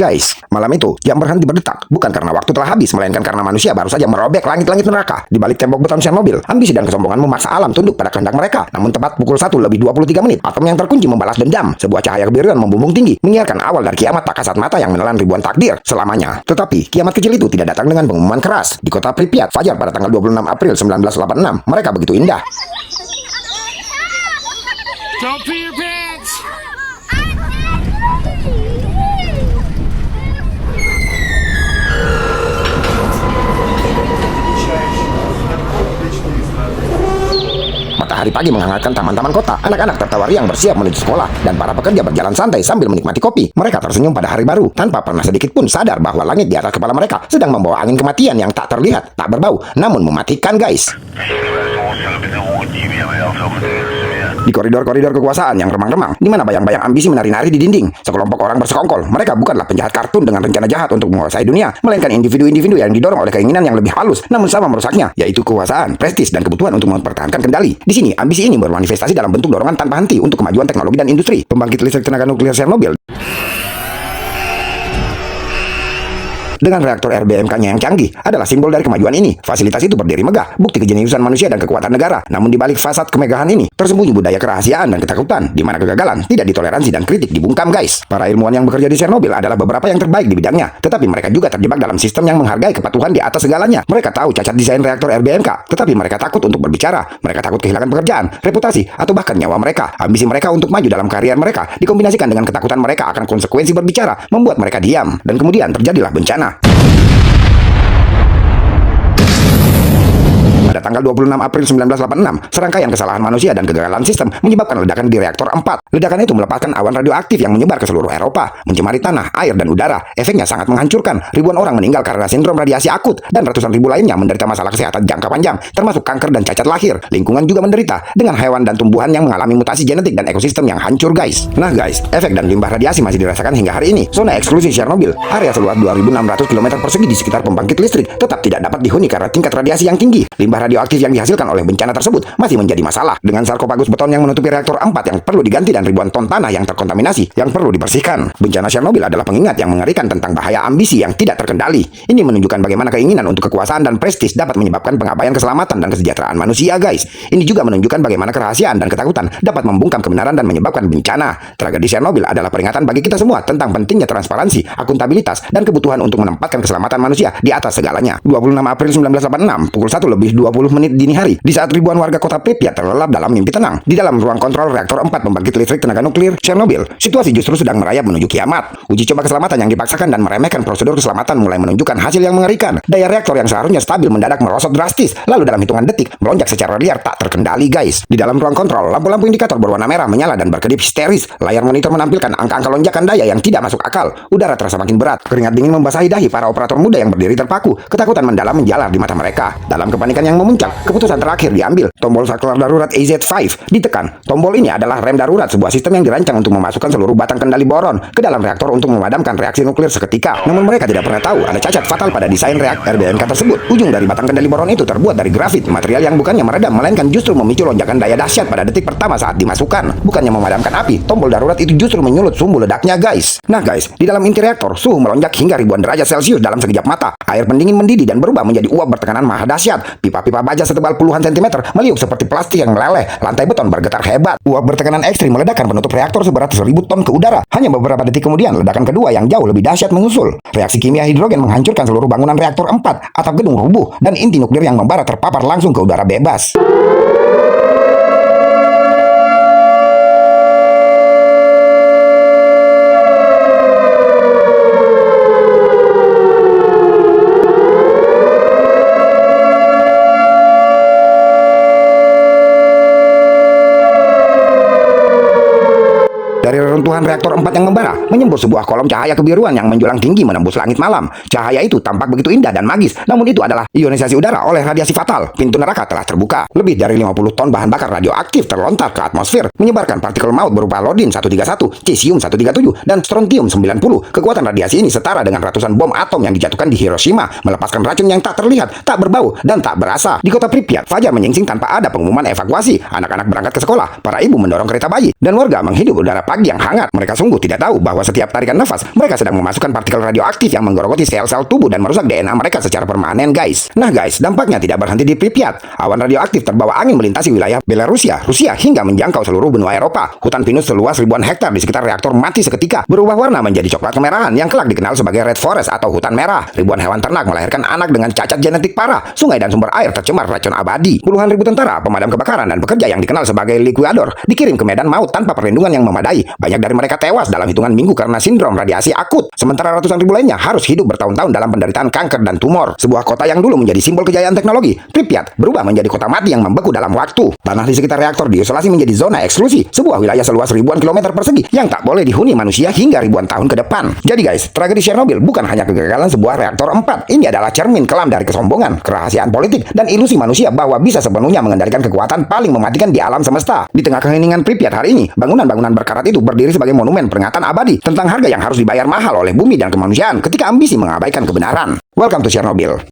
guys, malam itu jam berhenti berdetak bukan karena waktu telah habis, melainkan karena manusia baru saja merobek langit-langit neraka. Di balik tembok beton Chernobyl, ambisi dan kesombongan memaksa alam tunduk pada kehendak mereka. Namun tepat pukul 1:23, atom yang terkunci membalas dendam. Sebuah cahaya kebiruan membumbung tinggi, menyiarkan awal dari kiamat tak kasat mata yang menelan ribuan takdir selamanya. Tetapi kiamat kecil itu tidak datang dengan pengumuman keras. Di kota Pripyat, fajar pada tanggal 26 April 1986, mereka begitu indah. Don't pee your pants! Matahari pagi menghangatkan taman-taman kota. Anak-anak tertawa riang bersiap menuju sekolah, dan para pekerja berjalan santai sambil menikmati kopi. Mereka tersenyum pada hari baru, tanpa pernah sedikit pun sadar bahwa langit di atas kepala mereka sedang membawa angin kematian yang tak terlihat, tak berbau, namun mematikan, guys. Di koridor-koridor kekuasaan yang remang-remang, di mana bayang-bayang ambisi menari-nari di dinding, sekelompok orang bersekongkol. Mereka bukanlah penjahat kartun dengan rencana jahat untuk menguasai dunia, melainkan individu-individu yang didorong oleh keinginan yang lebih halus, namun sama merusaknya, yaitu kekuasaan, prestis, dan kebutuhan untuk mempertahankan kendali. Di sini, ambisi ini bermanifestasi dalam bentuk dorongan tanpa henti untuk kemajuan teknologi dan industri. Pembangkit listrik tenaga nuklir Chernobyl dengan reaktor RBMK-nya yang canggih adalah simbol dari kemajuan ini. Fasilitas itu berdiri megah, bukti kejeniusan manusia dan kekuatan negara. Namun di balik fasad kemegahan ini, tersembunyi budaya kerahasiaan dan ketakutan, di mana kegagalan tidak ditoleransi dan kritik dibungkam, guys. Para ilmuwan yang bekerja di Chernobyl adalah beberapa yang terbaik di bidangnya, tetapi mereka juga terjebak dalam sistem yang menghargai kepatuhan di atas segalanya. Mereka tahu cacat desain reaktor RBMK, tetapi mereka takut untuk berbicara. Mereka takut kehilangan pekerjaan, reputasi, atau bahkan nyawa mereka. Ambisi mereka untuk maju dalam karier mereka dikombinasikan dengan ketakutan mereka akan konsekuensi berbicara, membuat mereka diam. Dan kemudian terjadilah bencana. Pada tanggal 26 April 1986, serangkaian kesalahan manusia dan kegagalan sistem menyebabkan ledakan di reaktor 4. Ledakan itu melepaskan awan radioaktif yang menyebar ke seluruh Eropa, mencemari tanah, air, dan udara. Efeknya sangat menghancurkan. Ribuan orang meninggal karena sindrom radiasi akut, dan ratusan ribu lainnya menderita masalah kesehatan jangka panjang, termasuk kanker dan cacat lahir. Lingkungan juga menderita, dengan hewan dan tumbuhan yang mengalami mutasi genetik dan ekosistem yang hancur, guys. Nah, guys, efek dan limbah radiasi masih dirasakan hingga hari ini. Zona eksklusif Chernobyl, area seluas 2.600 km persegi di sekitar pembangkit listrik, tetap tidak dapat dihuni karena tingkat radiasi yang tinggi. Limbah radioaktif yang dihasilkan oleh bencana tersebut masih menjadi masalah. Dengan sarkofagus beton yang menutupi reaktor 4 yang perlu diganti dan ribuan ton tanah yang terkontaminasi yang perlu dibersihkan. Bencana Chernobyl adalah pengingat yang mengerikan tentang bahaya ambisi yang tidak terkendali. Ini menunjukkan bagaimana keinginan untuk kekuasaan dan prestis dapat menyebabkan pengabaian keselamatan dan kesejahteraan manusia, guys. Ini juga menunjukkan bagaimana kerahasiaan dan ketakutan dapat membungkam kebenaran dan menyebabkan bencana. Tragedi Chernobyl adalah peringatan bagi kita semua tentang pentingnya transparansi, akuntabilitas, dan kebutuhan untuk menempatkan keselamatan manusia di atas segalanya. 26 April 1986, pukul 1:20 dini hari, di saat ribuan warga kota Pripyat terlelap dalam mimpi tenang di dalam ruang kontrol reaktor 4 pembangkit listrik tenaga nuklir Chernobyl, situasi justru sedang merayap menuju kiamat. Uji coba keselamatan yang dipaksakan dan meremehkan prosedur keselamatan mulai menunjukkan hasil yang mengerikan. Daya reaktor yang seharusnya stabil mendadak merosot drastis, lalu dalam hitungan detik melonjak secara liar tak terkendali, guys. Di dalam ruang kontrol, lampu-lampu indikator berwarna merah menyala dan berkedip histeris. Layar monitor menampilkan angka-angka lonjakan daya yang tidak masuk akal. Udara terasa makin berat, keringat dingin membasahi dahi para operator muda yang berdiri terpaku. Ketakutan mendalam menjalar di mata mereka. Dalam kepanikan yang memuncak, keputusan terakhir diambil. Tombol saklar darurat AZ5 ditekan. Tombol ini adalah rem darurat, sebuah sistem yang dirancang untuk memasukkan seluruh batang kendali boron ke dalam reaktor untuk memadamkan reaksi nuklir seketika. Namun mereka tidak pernah tahu ada cacat fatal pada desain reaktor RBMK tersebut. Ujung dari batang kendali boron itu terbuat dari grafit, material yang bukannya meredam melainkan justru memicu lonjakan daya dahsyat pada detik pertama saat dimasukkan. Bukannya memadamkan api, tombol darurat itu justru menyulut sumbu ledaknya, guys. Nah, guys, di dalam inti reaktor suhu melonjak hingga ribuan derajat Celcius dalam sekejap mata. Air pendingin mendidih dan berubah menjadi uap bertekanan maha dahsyat. Pipa-pipa baja setebal puluhan sentimeter meliuk seperti plastik yang meleleh. Lantai beton bergetar hebat. Uap bertekanan ekstrim meledakkan penutup reaktor seberat 1000 ton ke udara. Hanya beberapa detik kemudian, ledakan kedua yang jauh lebih dahsyat menyusul. Reaksi kimia hidrogen menghancurkan seluruh bangunan reaktor 4, atap gedung rubuh, dan inti nuklir yang membara terpapar langsung ke udara bebas. Dari reruntuhan reaktor 4 yang membara, menyembur sebuah kolom cahaya kebiruan yang menjulang tinggi menembus langit malam. Cahaya itu tampak begitu indah dan magis, namun itu adalah ionisasi udara oleh radiasi fatal. Pintu neraka telah terbuka. Lebih dari 50 ton bahan bakar radioaktif terlontar ke atmosfer, menyebarkan partikel maut berupa lodin-131, cesium-137, dan strontium-90. Kekuatan radiasi ini setara dengan ratusan bom atom yang dijatuhkan di Hiroshima, melepaskan racun yang tak terlihat, tak berbau, dan tak berasa. Di kota Pripyat, fajar menyingsing tanpa ada pengumuman evakuasi. Anak-anak berangkat ke sekolah, para ibu mendorong kereta bayi, dan warga menghidup udara pagi yang hangat hangat. Mereka sungguh tidak tahu bahwa setiap tarikan nafas, mereka sedang memasukkan partikel radioaktif yang menggerogoti sel-sel tubuh dan merusak DNA mereka secara permanen, guys. Nah, guys, dampaknya tidak berhenti di Pripyat. Awan radioaktif terbawa angin melintasi wilayah Belarusia, Rusia, hingga menjangkau seluruh benua Eropa. Hutan pinus seluas ribuan hektar di sekitar reaktor mati seketika, berubah warna menjadi coklat kemerahan yang kelak dikenal sebagai Red Forest atau hutan merah. Ribuan hewan ternak melahirkan anak dengan cacat genetik parah. Sungai dan sumber air tercemar racun abadi. Puluhan ribu tentara, pemadam kebakaran, dan pekerja yang dikenal sebagai likuador dikirim ke medan maut tanpa perlindungan yang memadai. Banyak dari mereka tewas dalam hitungan minggu karena sindrom radiasi akut. Sementara ratusan ribu lainnya harus hidup bertahun-tahun dalam penderitaan kanker dan tumor. Sebuah kota yang dulu menjadi simbol kejayaan teknologi, Pripyat, berubah menjadi kota mati yang membeku dalam waktu. Tanah di sekitar reaktor diisolasi menjadi zona eksklusi, sebuah wilayah seluas ribuan kilometer persegi yang tak boleh dihuni manusia hingga ribuan tahun ke depan. Jadi guys, tragedi Chernobyl bukan hanya kegagalan sebuah reaktor 4. Ini adalah cermin kelam dari kesombongan, kerahasiaan politik, dan ilusi manusia bahwa bisa sepenuhnya mengendalikan kekuatan paling mematikan di alam semesta. Di tengah keheningan Pripyat hari ini, bangunan-bangunan berkarat itu berdiri sebagai monumen peringatan abadi tentang harga yang harus dibayar mahal oleh bumi dan kemanusiaan ketika ambisi mengabaikan kebenaran. Welcome to Chernobyl.